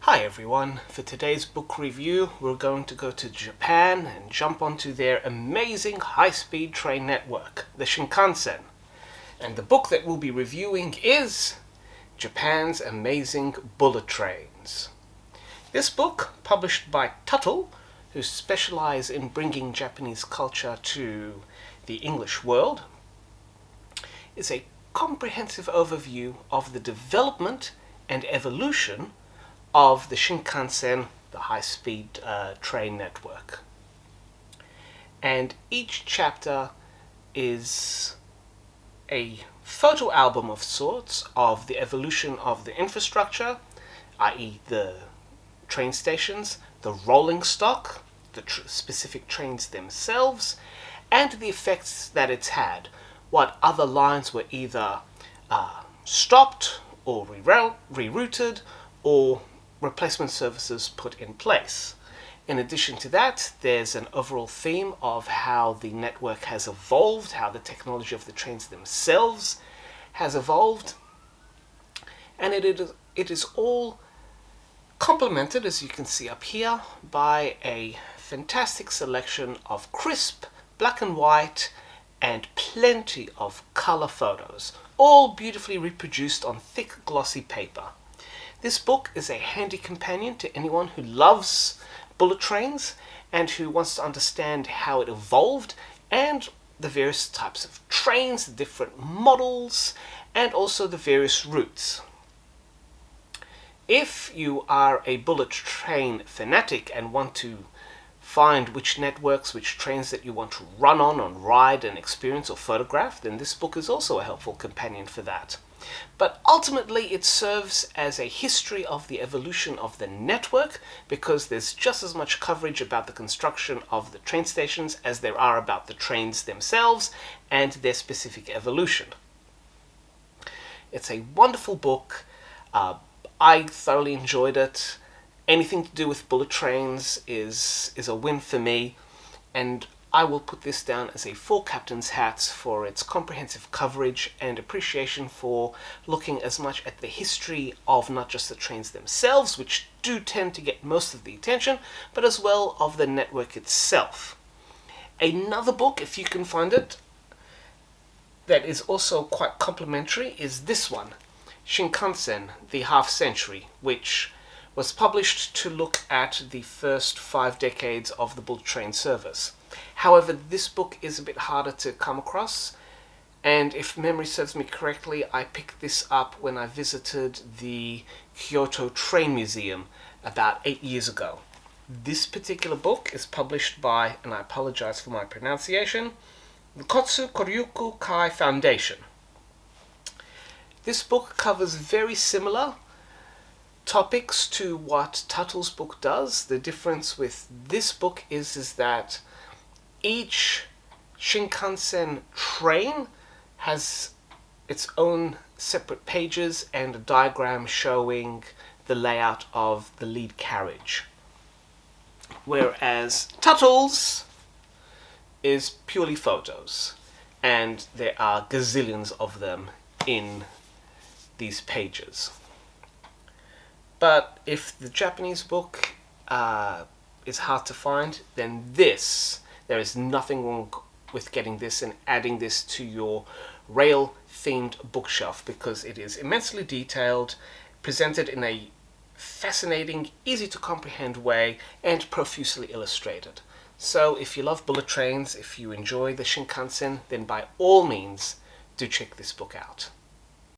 Hi everyone, for today's book review we're going to go to Japan and jump onto their amazing high-speed train network, the Shinkansen. And the book that we'll be reviewing is Japan's Amazing Bullet Trains. This book, published by Tuttle, who specialize in bringing Japanese culture to the English world, is a comprehensive overview of the development and evolution of the Shinkansen, the high-speed train network. And each chapter is a photo album of sorts of the evolution of the infrastructure, i.e. the train stations, the rolling stock, the specific trains themselves, and the effects that it's had. What other lines were either stopped or rerouted or replacement services put in place. In addition to that, there's an overall theme of how the network has evolved, how the technology of the trains themselves has evolved, and it is all complemented, as you can see up here, by a fantastic selection of crisp black and white and plenty of color photos, all beautifully reproduced on thick glossy paper. This book is a handy companion to anyone who loves bullet trains and who wants to understand how it evolved and the various types of trains, the different models, and also the various routes. If you are a bullet train fanatic and want to find which networks, which trains that you want to run on, ride and experience or photograph, then this book is also a helpful companion for that. But ultimately it serves as a history of the evolution of the network, because there's just as much coverage about the construction of the train stations as there are about the trains themselves and their specific evolution. It's a wonderful book. I thoroughly enjoyed it. Anything to do with bullet trains is a win for me, and I will put this down as a full captain's hat for its comprehensive coverage and appreciation for looking as much at the history of not just the trains themselves, which do tend to get most of the attention, but as well of the network itself. Another book, if you can find it, that is also quite complimentary is this one, Shinkansen, the Half Century, which was published to look at the first 5 decades of the bullet train service. However, this book is a bit harder to come across, and if memory serves me correctly, I picked this up when I visited the Kyoto Train Museum about 8 years ago. This particular book is published by, and I apologize for my pronunciation, the Kotsu Koryuku Kai Foundation. This book covers very similar topics to what Tuttle's book does. The difference with this book is that each Shinkansen train has its own separate pages and a diagram showing the layout of the lead carriage, whereas Tuttle's is purely photos, and there are gazillions of them in these pages. But if the Japanese book is hard to find, then there is nothing wrong with getting this and adding this to your rail-themed bookshelf, because it is immensely detailed, presented in a fascinating, easy-to-comprehend way, and profusely illustrated. So if you love bullet trains, if you enjoy the Shinkansen, then by all means do check this book out.